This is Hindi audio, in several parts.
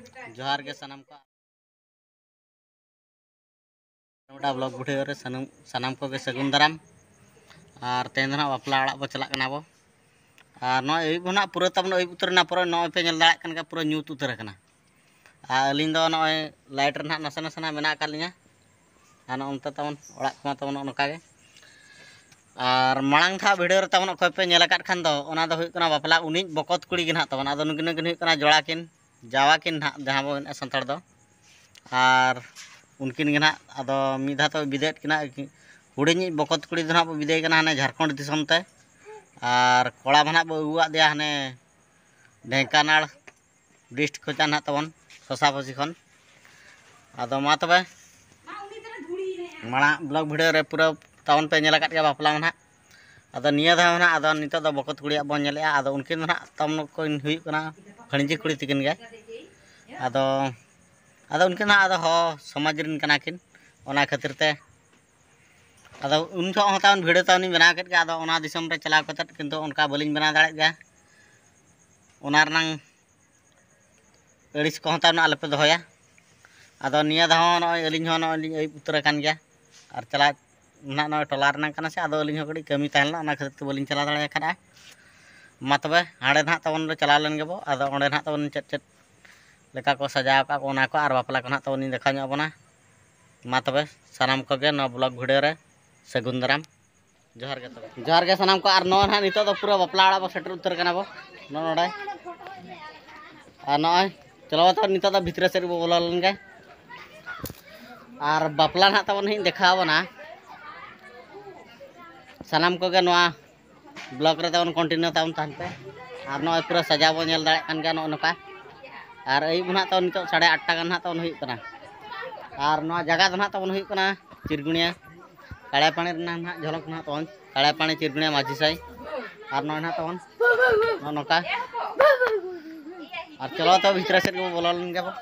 जोहार के सनम को ब्लॉग वीडियो रे सनम को सगुन दाराम और तेन ना बापला अड़ा बो चला कना बो और न अयुब ना पूरा तब अयुब उतरना पूरा न पे नेल दाड़ा कन का पूरा ᱧᱩᱛ उतर कना अलिंग दो नय लाइट रे ना नसे नसे ना मेना का लिया और नते तमन अड़ा को तमन नका गे और मांग था वीडियो रे तमन अखय पे नेल काट खान दो ओना दो हुई कना बापला उनी बकत कुड़ी गे ना तमन आदो नुकिन किन हुई कना जोड़ा किन जावा किन ना जहां बो संताड़ दो और उनकिन गे ना आदो मिधा तो विदेत किना हुडिनी बकत कुड़ी दो ना बो विदेय कना हाने झारखंड दिसम ते और कोड़ा भना बो उआ दिया हाने ढेंकानाल डिस्ट को चाना तबन ससाफसी खन आदो मा तबे माड़ा ब्लॉग वीडियो रे पूरा तबन पे नेला काट गया बापला ना आदो निया धा ना आदो नितो दो बकत कुड़िया बन नेले आदो उनकिन ना तमन को हुई कना खणिजी कुड़ी तिकिन गया आदो आदो उनकिन ना आदो हो समाज रिन कना किन ओना खातिर ते आदो उन जो होता उन वीडियो तावनी बना के आदो ओना दिसम रे चला कतत किंतु उनका बलिन बना दाड़े गया ओना रनंग अड़िस को होता आले पे दोया आदो निया धा नय अलिन हो नय अयुब उतर कान गया और चला ना नय टोला रनंग कना से आदो अलिन हो गडी कमी ताहला ओना खातिर ते बलिन चला दाड़े खड़ा मा तबे हाड़े ना तबन रे चला लन गेबो आदो ओंडे ना तबन चेट चेट लेका को सजाव का ओना को और बापला को ना तबन देखा ᱧᱚᱜ बना मा तबे सनाम को गे न ब्लॉग वीडियो रे सगुन दाराम जोहार के सनाम को और नो ना नितो दो पूरा बापला आड़ा बो सेटर उतर कना बो नो नोडे और नय चलो तो नितो दो भितर से बो बोला लन गे और बापला ना तबन ही देखा बना सनाम को गे नोआ ब्लॉग रे तबन कंटिन्यू तबन तान पे और नय पूरा सजाव बो नेल दाड़े कान गे नो नका और अयुब ना तो नितो 8:30 गान ना तबन हुई कना और नोआ जगह दो ना तबन हुई कना चिरगुनिया काड़ा पानी ना झलक ना तबन काड़ा पानी चिरगुनिया माझी साई और नय ना तबन नो नका और चलो तो भितर से बो बोला लन गे बो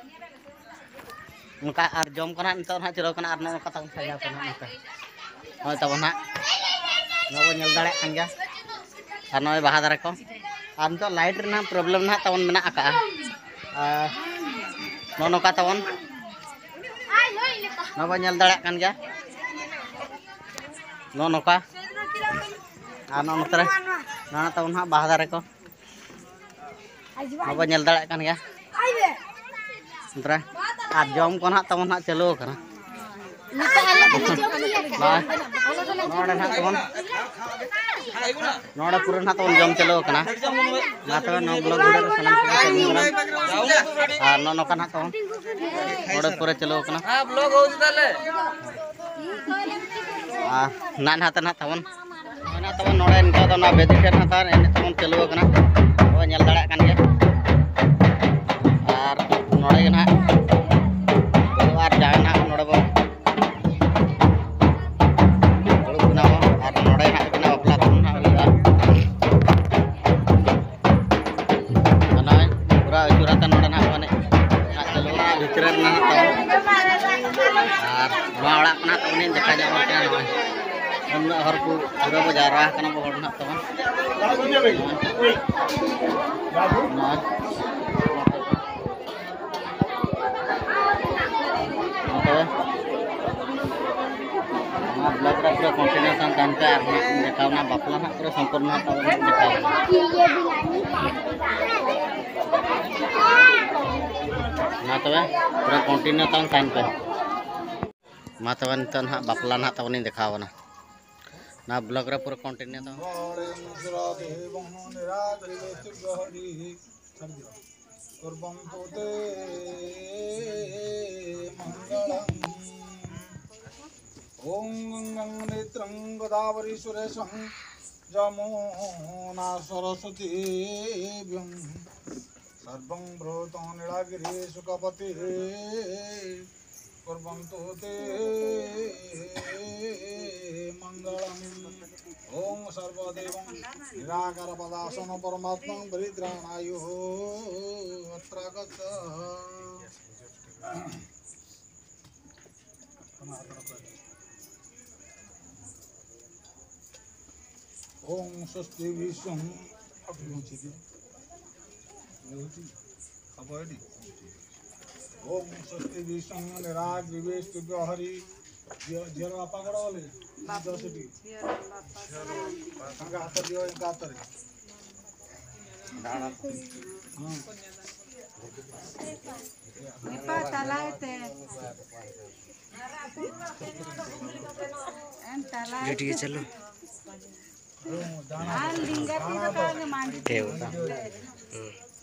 उनका और जम कना नितो ना चलो कना और नका तबन सजाव कना नते नय तबन ना नबो नेल दाड़े कान गे और नय बाहा दारे को और नितो लाइट रे ना प्रॉब्लम ना तबन मेना आका नो नका तबन नबो नेल दाड़े कान गे नो नका और नो नतरे ना तबन हा बाहा दारे को नबो नेल दाड़े कान गे नतरे और जम को ना तबन हा चलो कना नोडे ना तबन नोडे पूरा ना तबन जम चलो कना ना तबे नो ब्लॉग वीडियो रे सनम को और नो नका ना तबन नोडे पूरा चलो कना हां ब्लॉग हो ताले ना नाते ना तबन ना तबन नोडे नितो दो ना बेदी फेर ना तार एने तबन चलो कना ओ नेल दाड़ा कान गे और नोडे ना और जाय ना नोडे बो दुड़ुब ना और नोडे ना कना बापला तबन ना हुआ ना पूरा अजुराता नोडे ना माने ना चलो ना भितर ना तबन और नोआ अड़ा कना तबन देखा जा मत ना उन हर को पूरा बो जारा कना बो ना तबन ब्लॉग रे पूरा कंटिन्यू तान पे और देखा ना बापला ना पूरा संपूर्ण ना तबन देखा ना तबे पूरा कंटिन्यू तान पे मा तबे नितो ना बापला ना तबन देखा ना ब्लॉग रे पूरा कंटिन्यू तो ओम गंगं नेत्रं गोदावरी सुरेशं जमुना सरस्वती सर्वं भ्रूतं नीलागिरि सुखपति कुर्वन्तु ते मंगलम् ओम सर्वदेवं निराकार पदासन परमात्मं परित्राणाय अत्रागत ओम स्वस्ति विश्वं अभिमुचिति ओम स्वस्ति विष्णु निराग विवेश दिव्य हरि झीर बापा कड़ा बोले दसटी हाथ दियो इनका हाथ रे Ipa talaite. Entala. ठीक है चलो Lingga tidak kalau mandi.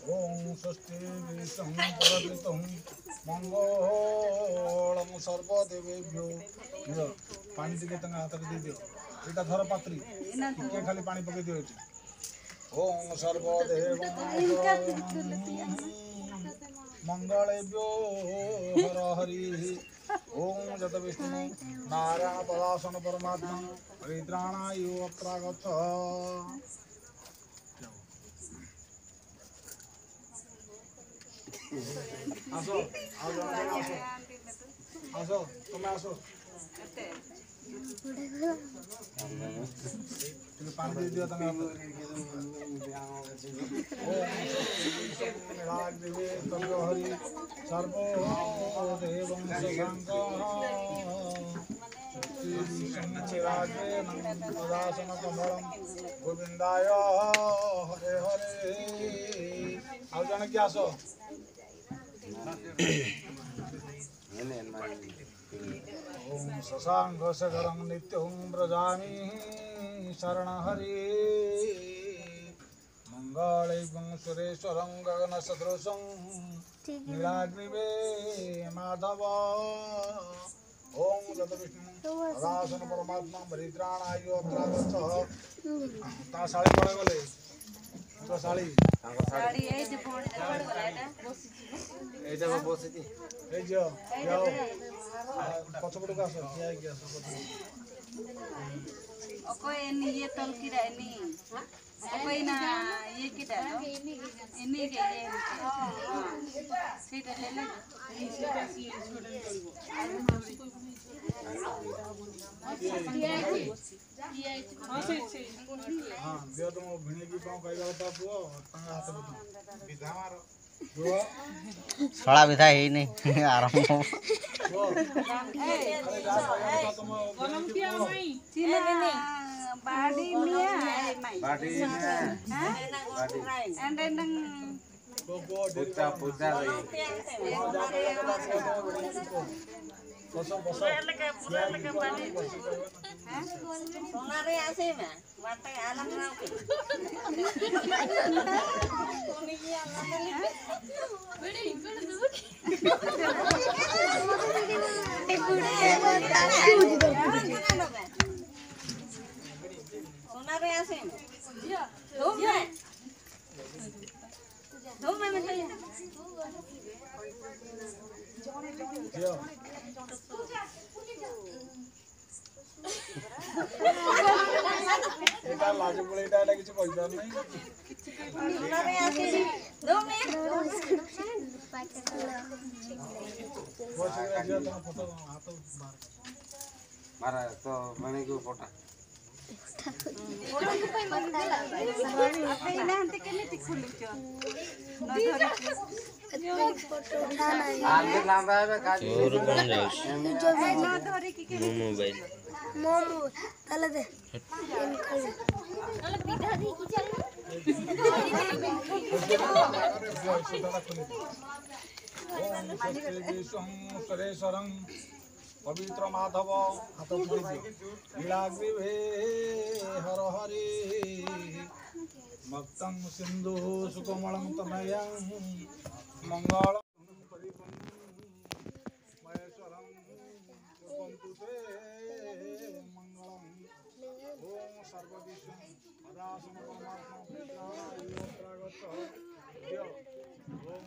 ओम स्वस्ति विष्णु परमितं मंगलम सर्वदेवेभ्यो पानी टिके तंगा हाथ दे दियो एटा धर पात्री टिके खाली पानी पके दियो एटी ओम सर्वदेव मंगलेभ्यो हर हरि ओम जत विष्णु नारायण पदासन परमात्मा परित्राणाय अत्रागत आसो आसो आसो तुम आसो तुम पानी दे दियो तंगा ओम राग देवे तंग हरि सर्वो देवं शंकराजे नंददासन कमलम गोविंदाय हरे हरे आउ जने की आसो ओम शशांक सगरं नित्यं व्रजामि शरण हरि मंगलैवं सुरेश्वरं गगनसदृशं नीलाग्निवे माधव ओम जत विष्णु सदासन परमात्मा परित्राणाय अत्रागत ता साली पड़े गले तो साली Sari ei de phone de pad gala eta. ए जगह बसिति ए जो जाओ पछपड़ का सर किया गया सब Oko ini ye tol kira ini. Oko ina ye kita no. Ini ke ye. Sita lele. हां दियो तुम भिणे की पाऊ कइला बता पुओ तंगा हाथ बता विधा मारो पुओ सड़ा विधा ही नहीं आराम पुओ अरे जा कइला तुम गलम किया मई Sila ini. Badi mia mai. Baati And then तो पुओ पूजा रही बसो बसो Sonare ase ma. Wate alam rau ke. Sonare ase ma. Dom me me kaya. दियो एटा लाज बोले एटा किछ कहि पार नहीं Sonare ase. Dom me. बस दियो तुम फोटो हाथ बाहर मारा तो मणि को फोटा Apa ina ante kene tikulu cho. आगे लांबा है काजी और कौन जाए No dhori ki ke. Mobile momo तले दे सुरेश्वरं पवित्र माधव हाथ नीलाग्निभे हर हरि भक्तं सिंधु सुकोमलं तनयं मंगलं महेश्वरं कुंतु ते मंगलं ओम सर्वविष्णु पदासन परमात्मा प्रागत ओम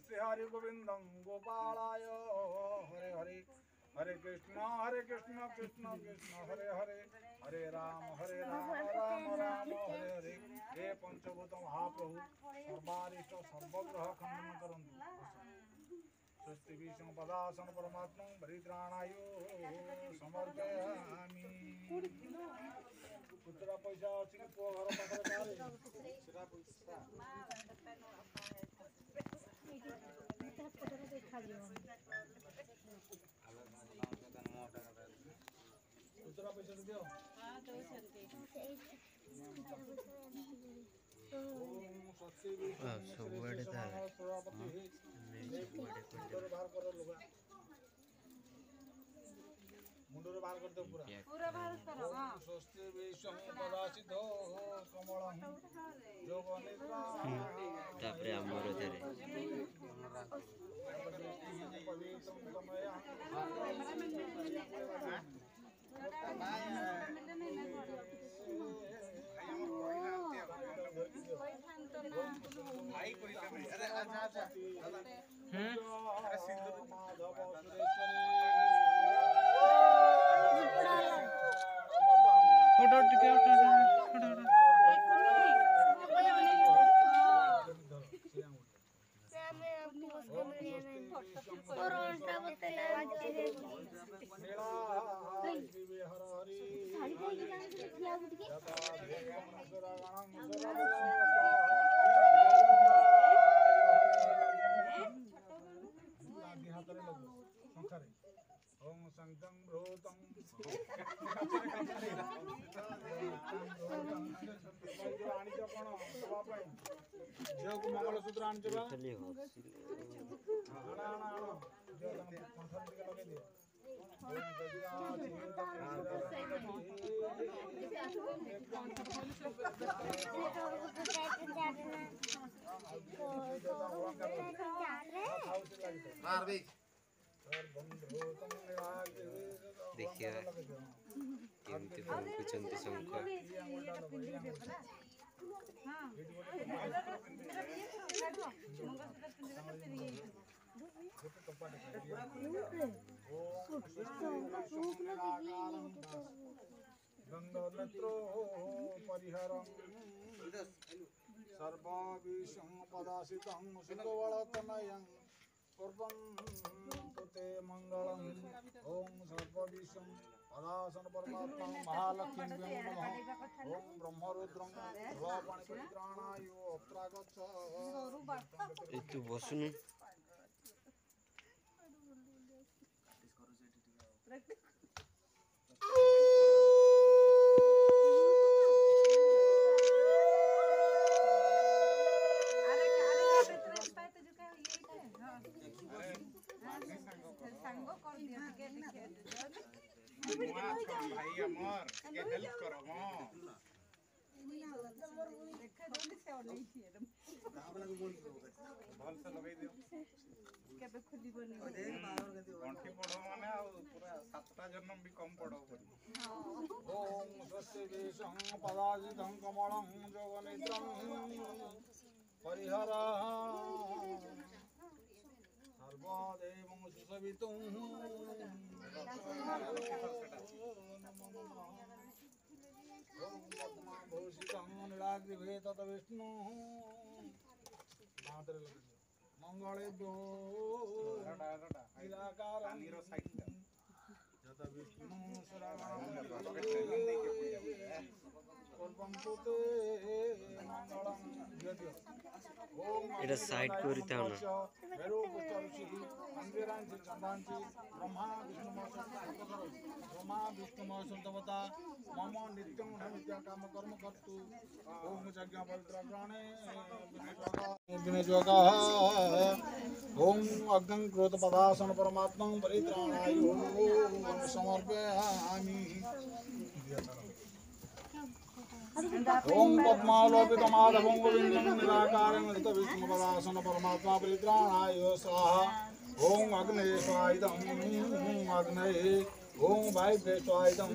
श्री हरि गोविंदं गोपालाय हरे हरे हरे कृष्ण कृष्ण कृष्ण हरे हरे हरे राम राम राम हरे हरे हे पंचभूत महाप्रभु सर्वारिष्ट सर्वग्रह खंडन करंतु स्वस्ति विष्णु पदासन परमात्मा परित्राणायो समर्पयामि कुतरा पैसा अछि कि पुओ घर पाखरे कारे सेरा पैसा कुतरा पैसा दियो ओम स्वस्ति ସବୁଆଡ଼େ ତା मुंडर बाहर कर दो पूरा पूरा बाहर करो हां स्वस्ति विष्णु पदासिद्धो कमलं योगो निद्रा ତାପରେ ଆମର ଧରେ पवित्रं तमया भाई कोई अरे अच्छा अच्छा अरे सिंदूर माधव सुरेश्वरी फोटो टिके और उल्टा बतला साड़ी कोई की जाने से किया उठ के ओम संगं भ्रोतं आनिच कोन सभा पाई झियो को मंगलसूत्र आनिच बा ଖାଲି आना आना आना जो कंठन टिके लगे दियो मार भी ଦେଖିବା କେମିତି ଫୁଙ୍କୁଛନ୍ତି ଶଙ୍ଖ गंगानेत्रो परिहरं सर्वविषं पदासितं सुखवळतनयं पूर्वं ते मंगलम ओम सर्वविषं पदासन परमात्मा महालक्ष्मी नमः ओम ब्रह्मरुद्रं धूलपाणि परित्राणायो अत्रागच्छ ଏ ତୁ ବସୁନୁ सांगो कर दियो टिके भाई अमर के हेल्प करो मो देखा जोनी से और नहीं थी एकदम भल से लगाई दियो केबे खुली बनी गंठी पड़ो माने आ पूरा 7टा जन्म भी कम पड़ो पड़ी ओम स्वस्ति विषं पदासितं कमलं जोगनिद्रं परिहरा सर्वदेवं सुसवितुं ओम पद्मभूषितं नीलाग्रिभे तत विष्णु मात्र मंगलेभ्यो निराकारं यत विष्णु এটা সাইড করে দাও না ब्रह्मा विष्णु संतवता मम नित्यं नित्य काम कर्म कर्तु ओम यज्ञ पवित्र प्राणे ओम अग्नं क्रोध पदासन परमात्मा परित्राणाय समर्पयामि ओम पद्मालोकितमाधवं गोविन्दं निराकारं विष्णुपदासन परमात्मा परित्राणाय स्वाहा ओम अग्ने स्वाइदं अग्नये ओम भाई बेस्वाइदम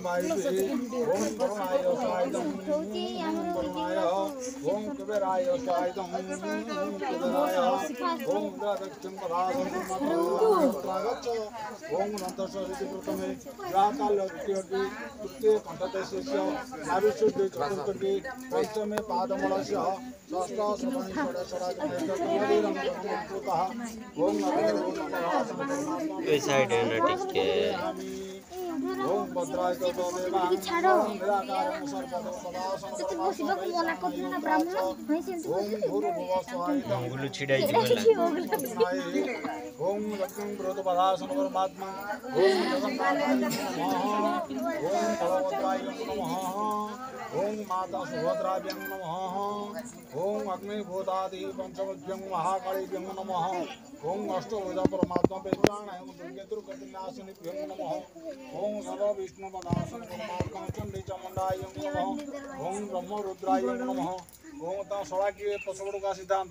भाई बे ओम करुणाय स्वाइदम करुणाय ओम कुबेराय स्वाइदम कुबेराय ओम दक्षिण पदार्थं स्वागत ओम नंदस्वरिति प्रथमे प्रातःलक्ष्योति तृतीये कंठदेशस्य नाभिशुद्धि चतुर्थी पंचमे पादमलस्य षष्ठ सप्तमी षोडशराजकृतः ओम ये साइड है ना ठीक है ओम भद्राय छाड़ो शिवक मना करथिन ना ब्राह्मण होई सेंतु अंगुल छिड़ाई जी ओम लक्ष्मी प्रोत पदासन परमात्मा ओम जगन्नाथाय नमः ओम बलभद्राय नमः ओम माता सुभद्राभ्यां नमः ओम अग्निभूतादि पंचमुख्यं महाकालीभ्यं नमः ओम अष्टभुजा परमात्मा प्राणायाम दुर्गे दुर्गतिनाशिनीभ्यं नमः ओम सर्व विष्णु पदासन परमात्मा चंडी चामुंडाय नमः ओम ब्रह्म रुद्राय नमः ओम ता सड़ा की पसवड़ का सिद्धांत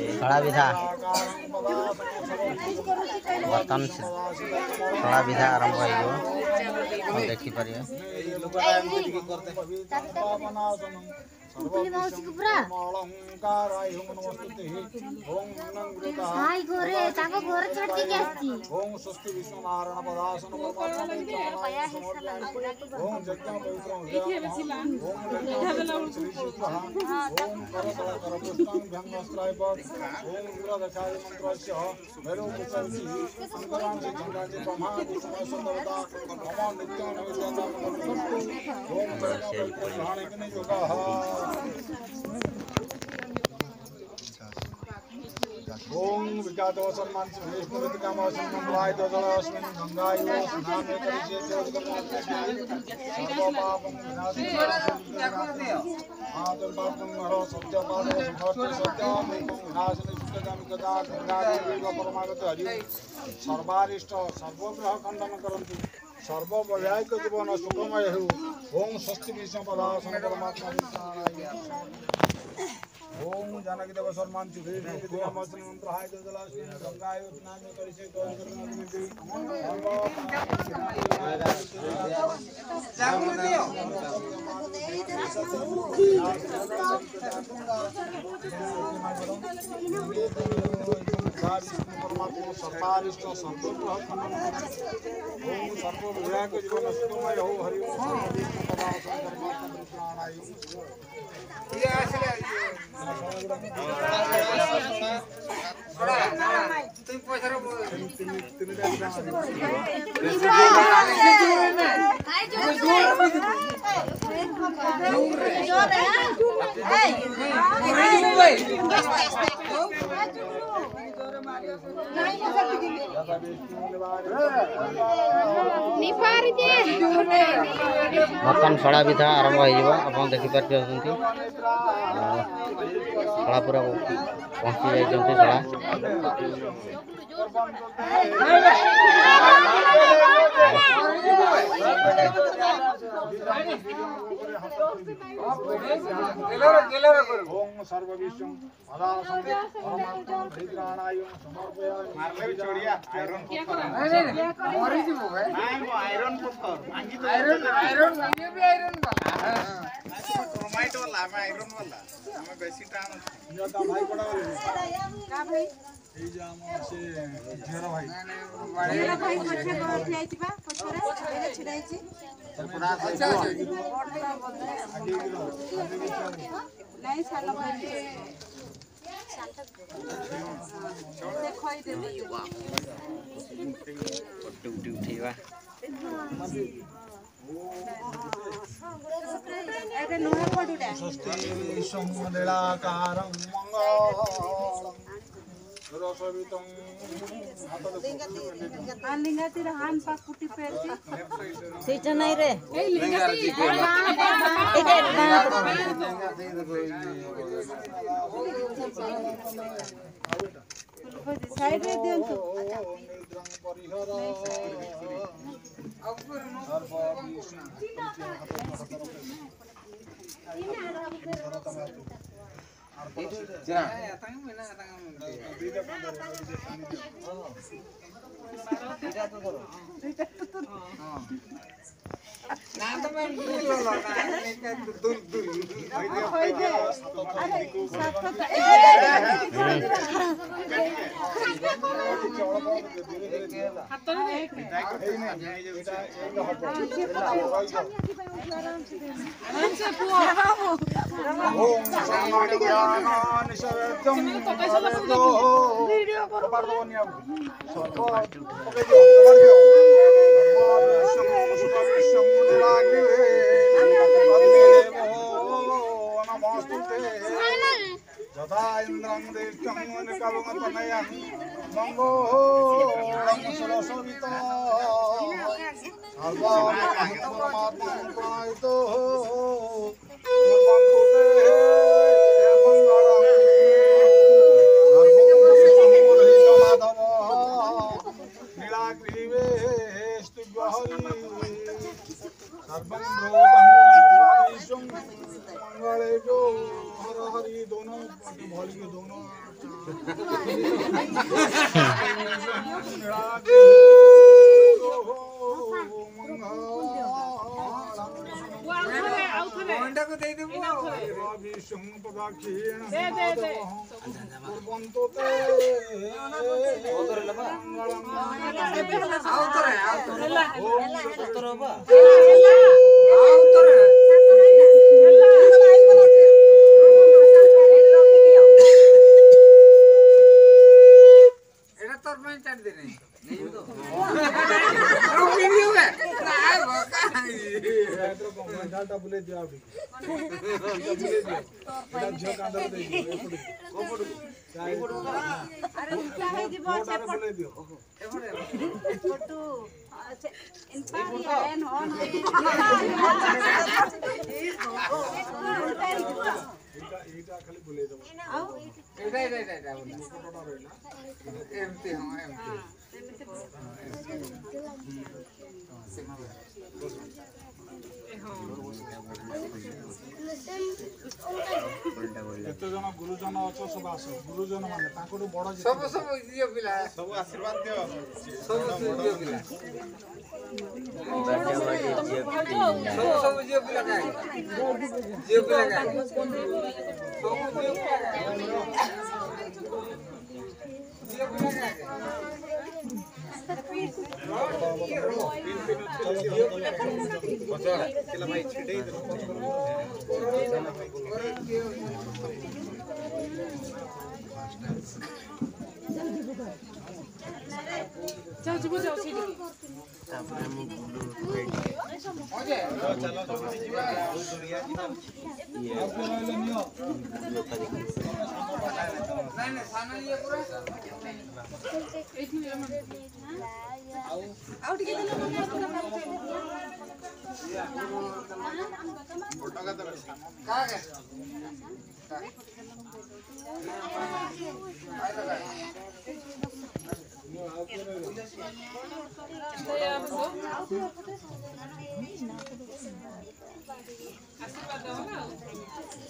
सड़ा विधा वर्तन सड़ा विधा आरंभ हो देखी पारिए हाय गोरे ताको घर छाड़ के आसी ओम स्वस्ति विष्णु नारायण पदासन ओम जज्ञ पवित्र ओम श्री शिवः ओम करतल करपुष्टं भंगस्त्राय पद ओम इंद्रदशाय मंत्रस्य भैरव पुत्रस्य अंतरांशि चंद्रांशि ब्रह्मा विष्णु संदेवता नमो नित्यं नैवेद्यं ओम प्राणिकने योगः ओम विज्ञातो सम्मान विष्णु विद्यामोसं मंगलाय ददलस्मिन् गंगायो स्नाने करिष्ये चोदकमोक्ते सर्वपापं विनाशनं आदर्पापं हरो सत्यपादो सुभर्ते सत्यं विनाशनं सुखदामि कदा गंगादेवी परमागत हरि सर्वारिष्ट सर्वग्रह खंडन करन्तु सर्ववैवाहिक जीवन सुखमय हो ओम स्वस्ति विष्णु पदासन परमात्मा ओम जानकी देव सम्मान विद्यामोसं मंत्रहाय ददलस्मिन् गंगायो स्नाने करिष्ये परमात्मा सर्वारिष्ट सर्वग्रह खंडन ओम सर्वविधायक जीवन सुखमय हो हरि ओम पदासन परमात्मा प्राणाय बर्तमान सड़ा विधा आरंभ हो देखी पार्टी सड़ा पूरा पहुँची जाइए सड़ा ओम सर्वविष्णु पदासन परमात्मा भद्राणाय समर्पयामि छोड़िया आयरन मरि जिवो भाई नाइ मो आयरन पत्थर मांगी तो आयरन मांगे भी आयरन वाला क्रोमाइट वाला हम आयरन वाला हमें बेसी टाइम जोता भाई बड़ा का भाई ए जाम से घेरा भाई बड़ा भाई पछे घर जाईची बा पछरे एने छिडाईची अच्छा नहीं साला भाई देखोई दे दियो ड्यूटी उठेगा एके लोहा पडुडा स्वस्ति सोमलेलाकारं मंगलम् रसवितं लिंगाती हान पा कुटी पेरती सीट नहीं रे साइड रे दियंतु निद्रं परिहर जथा इंद्रं देष्टं निकलुगतनयं मंगो सरस्वतीतो परमात्मा प्रणयतो दोनों बुले दिया अभी बुले दिया इधर जो कांदर दे दियो एपड़ी कोपड़ी अरे क्या है जी बहुत से बुले दियो फोटो इन पानी है न इटा खाली बुले दो इटा एमती हां एते जन गुरुजन अछ सब आस गुरुजन माने ताकोडु बड़ सब सब दियो पिला सब आशीर्वाद दियो सब दियो पिला सब दियो पिला का दियो पिला का सब दियो पिला का भाई छिड़े जाओ जी जाओ सीधी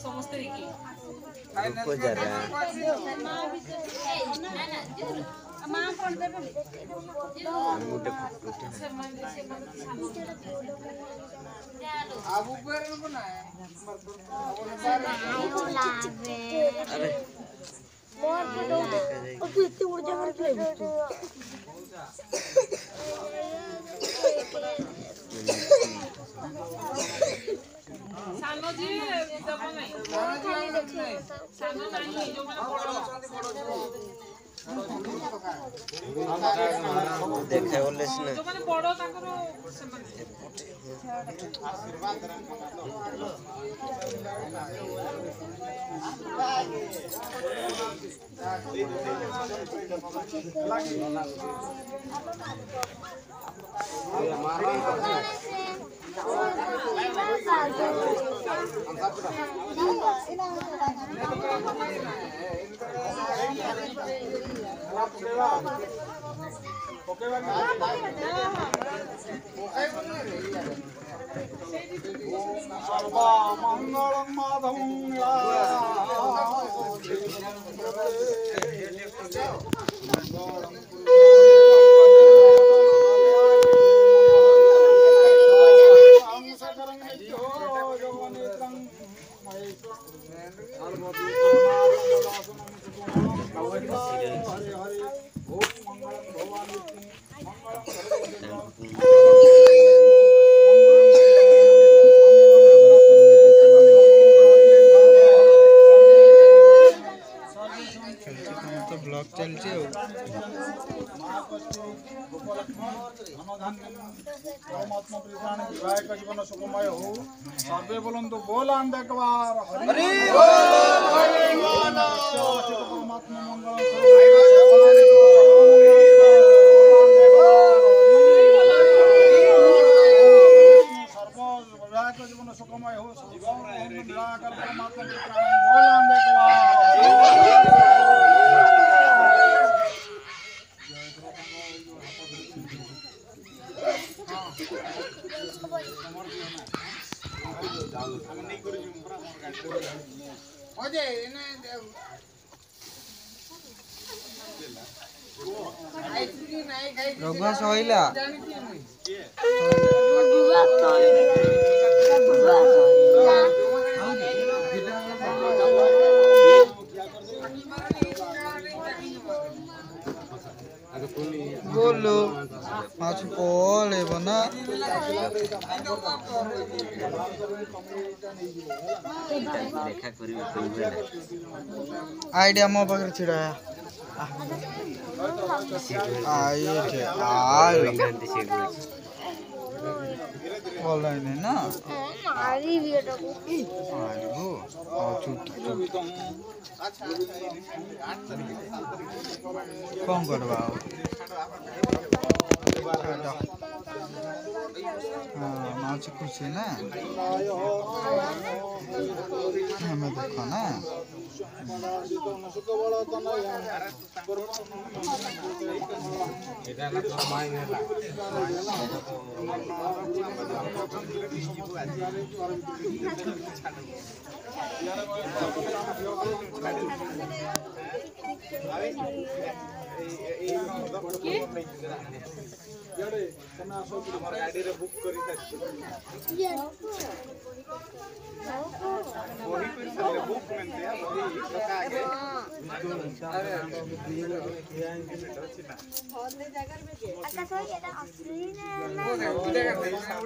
समस्त मां कौन देबे अब ऊपर को ना अरे और तू इतनी ऊर्जा कर के सानो जी देबो नहीं सानो नहीं जो माने देखे बोले सिने जो माने बड़ो ताकरो समान सर्वा मंगलम माधवं तो ब्लॉग चलছে परमात्मा प्रियाण विवाहिक जीवन सुखमय हो सर्वे बोलंतु बोलान एक बार हरि बोल परमात्मा मंगल सर्व विवाहिक जीवन सुखमय हो परमात्मा प्रियाण बोलान एक बार ରଘୁଆ ସଇଲା बोलो माछ पलेबो ना आइडिया मो पाखरे छिड़ा आइए छे आइ बोलै नै ना मारी बेटा को आइबो आ छुट कौन करवा हाँ माछ खुशी ना हमें देखो ना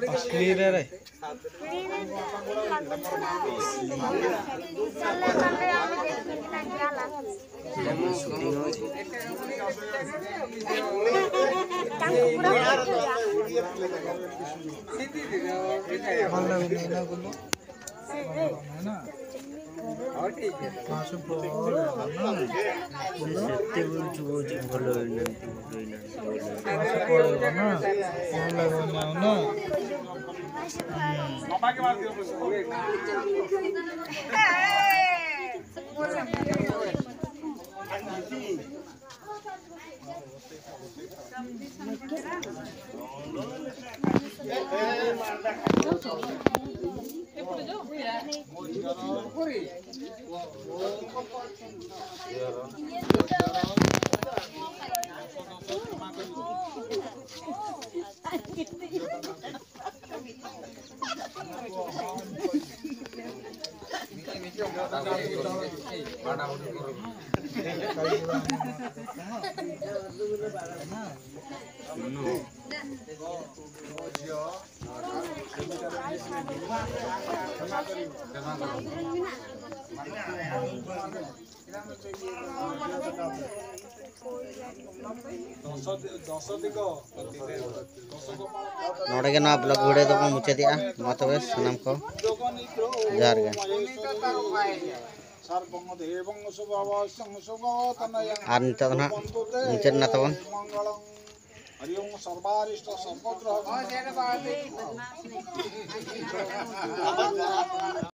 असली रे नोड़े के ना ब्लॉग वीडियो तो मुझे दिया मा तबे सनम को जोहार गे आर नितो ना मुझे ना तबन हरि ओम सर्वारिष्ट सर्वग्रह